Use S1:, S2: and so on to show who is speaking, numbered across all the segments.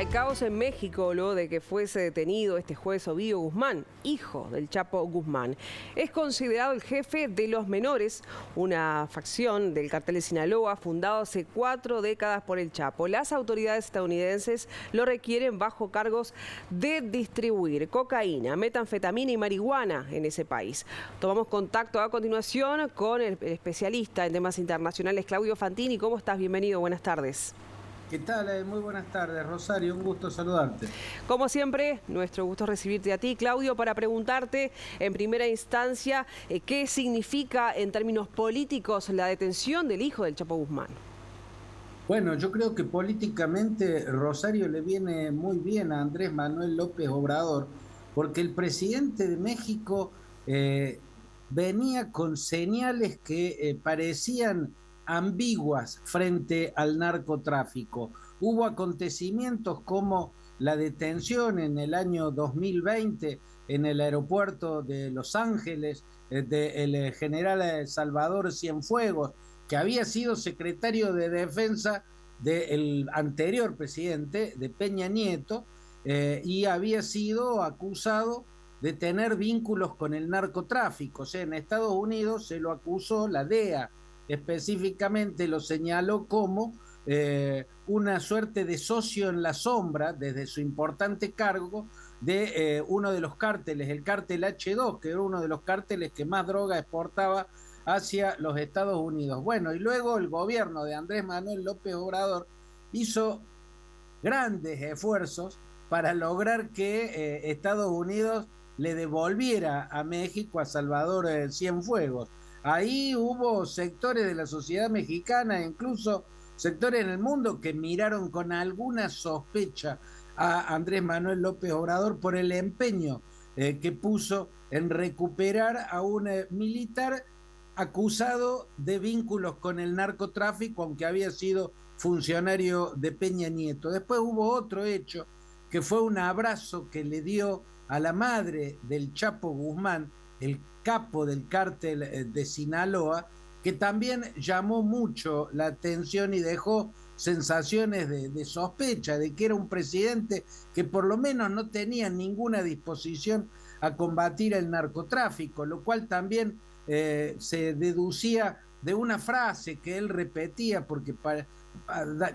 S1: Hay caos en México luego de que fuese detenido este juez Ovidio Guzmán, hijo del Chapo Guzmán. Es considerado el jefe de los menores, una facción del cártel de Sinaloa fundado hace 4 décadas por el Chapo. Las autoridades estadounidenses lo requieren bajo cargos de distribuir cocaína, metanfetamina y marihuana en ese país. Tomamos contacto a continuación con el especialista en temas internacionales, Claudio Fantini. ¿Cómo estás? Bienvenido, buenas tardes.
S2: ¿Qué tal? Muy buenas tardes, Rosario, un gusto saludarte.
S1: Como siempre, nuestro gusto es recibirte a ti, Claudio, para preguntarte en primera instancia qué significa en términos políticos la detención del hijo del Chapo Guzmán.
S2: Bueno, yo creo que políticamente Rosario le viene muy bien a Andrés Manuel López Obrador, porque el presidente de México venía con señales que parecían ambiguas frente al narcotráfico. Hubo acontecimientos como la detención en el año 2020 en el aeropuerto de Los Ángeles del general Salvador Cienfuegos, que había sido secretario de Defensa del anterior presidente, de Peña Nieto, y había sido acusado de tener vínculos con el narcotráfico. O sea, en Estados Unidos se lo acusó la DEA, específicamente lo señaló como una suerte de socio en la sombra, desde su importante cargo, de uno de los cárteles, el cártel H2, que era uno de los cárteles que más droga exportaba hacia los Estados Unidos. Bueno, y luego el gobierno de Andrés Manuel López Obrador hizo grandes esfuerzos para lograr que Estados Unidos le devolviera a México a Salvador Cienfuegos. Ahí hubo sectores de la sociedad mexicana, incluso sectores en el mundo, que miraron con alguna sospecha a Andrés Manuel López Obrador por el empeño que puso en recuperar a un militar acusado de vínculos con el narcotráfico, aunque había sido funcionario de Peña Nieto. Después hubo otro hecho, que fue un abrazo que le dio a la madre del Chapo Guzmán, el capo del cártel de Sinaloa, que también llamó mucho la atención y dejó sensaciones de sospecha de que era un presidente que por lo menos no tenía ninguna disposición a combatir el narcotráfico, lo cual también se deducía de una frase que él repetía, porque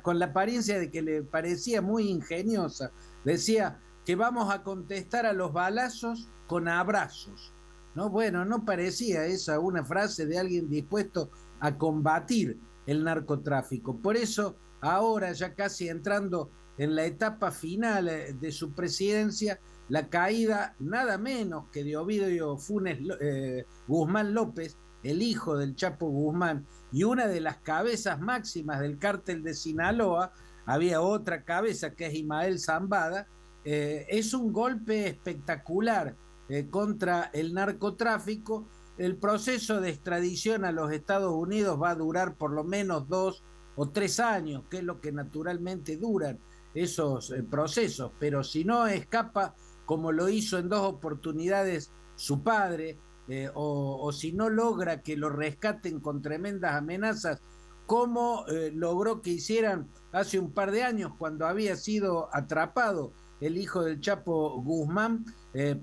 S2: con la apariencia de que le parecía muy ingeniosa, decía que vamos a contestar a los balazos con abrazos. ¿No? Bueno, no parecía esa una frase de alguien dispuesto a combatir el narcotráfico. Por eso, ahora ya casi entrando en la etapa final de su presidencia, la caída nada menos que de Ovidio Guzmán López, el hijo del Chapo Guzmán, y una de las cabezas máximas del cártel de Sinaloa, había otra cabeza que es Ismael Zambada, es un golpe espectacular contra el narcotráfico. El proceso de extradición a los Estados Unidos va a durar por lo menos 2 o 3 años, que es lo que naturalmente duran esos procesos, pero si no escapa, como lo hizo en 2 oportunidades su padre, o si no logra que lo rescaten con tremendas amenazas, como logró que hicieran hace un par de años cuando había sido atrapado el hijo del Chapo Guzmán,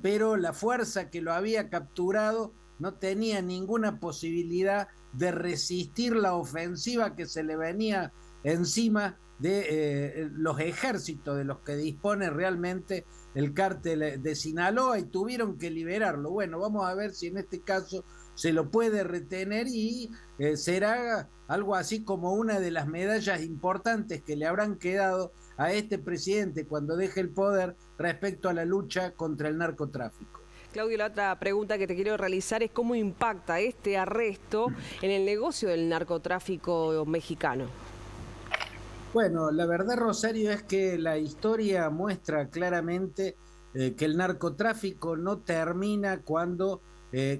S2: pero la fuerza que lo había capturado no tenía ninguna posibilidad de resistir la ofensiva que se le venía encima de los ejércitos de los que dispone realmente el cártel de Sinaloa, y tuvieron que liberarlo. Bueno, vamos a ver si en este caso se lo puede retener y será algo así como una de las medallas importantes que le habrán quedado a este presidente cuando deje el poder respecto a la lucha contra el narcotráfico.
S1: Claudio, la otra pregunta que te quiero realizar es cómo impacta este arresto en el negocio del narcotráfico mexicano.
S2: Bueno, la verdad, Rosario, es que la historia muestra claramente que el narcotráfico no termina cuando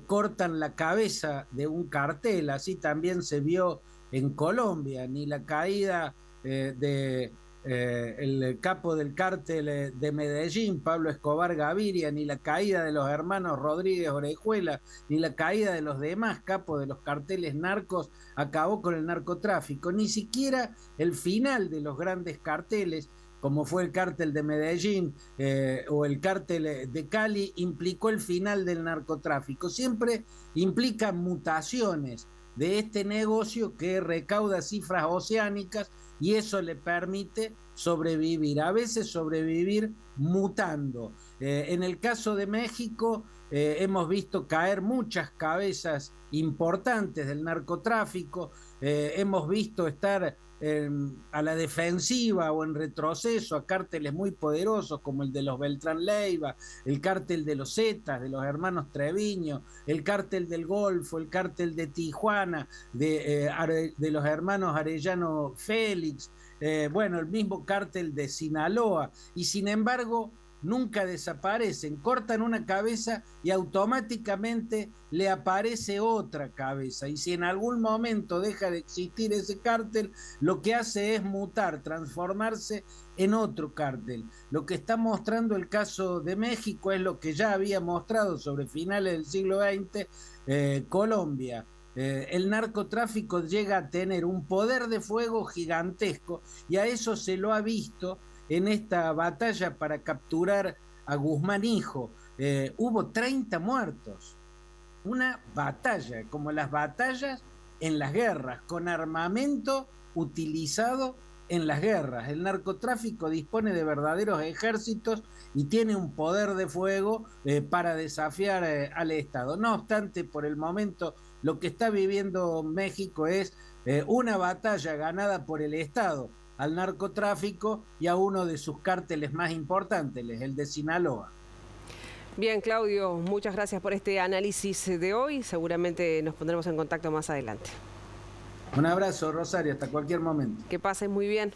S2: cortan la cabeza de un cartel. Así también se vio en Colombia, ni la caída el capo del cártel de Medellín, Pablo Escobar Gaviria, ni la caída de los hermanos Rodríguez Orejuela, ni la caída de los demás capos de los carteles narcos acabó con el narcotráfico, ni siquiera el final de los grandes carteles como fue el cártel de Medellín o el cártel de Cali, implicó el final del narcotráfico. Siempre implica mutaciones de este negocio que recauda cifras oceánicas y eso le permite sobrevivir, a veces sobrevivir mutando. En el caso de México hemos visto caer muchas cabezas importantes del narcotráfico, hemos visto estar a la defensiva o en retroceso a cárteles muy poderosos como el de los Beltrán Leiva, el cártel de los Zetas, de los hermanos Treviño, el cártel del Golfo, el cártel de Tijuana, de los hermanos Arellano Félix, bueno, el mismo cártel de Sinaloa, y sin embargo nunca desaparecen, cortan una cabeza y automáticamente le aparece otra cabeza, y si en algún momento deja de existir ese cártel, lo que hace es mutar, transformarse en otro cártel. Lo que está mostrando el caso de México es lo que ya había mostrado sobre finales del siglo XX Colombia. El narcotráfico llega a tener un poder de fuego gigantesco y a eso se lo ha visto en esta batalla para capturar a Guzmán hijo. Hubo 30 muertos. Una batalla, como las batallas en las guerras, con armamento utilizado en las guerras. El narcotráfico dispone de verdaderos ejércitos y tiene un poder de fuego para desafiar al Estado. No obstante, por el momento, lo que está viviendo México es una batalla ganada por el Estado al narcotráfico y a uno de sus cárteles más importantes, el de Sinaloa.
S1: Bien, Claudio, muchas gracias por este análisis de hoy. Seguramente nos pondremos en contacto más adelante.
S2: Un abrazo, Rosario, hasta cualquier momento.
S1: Que pases muy bien.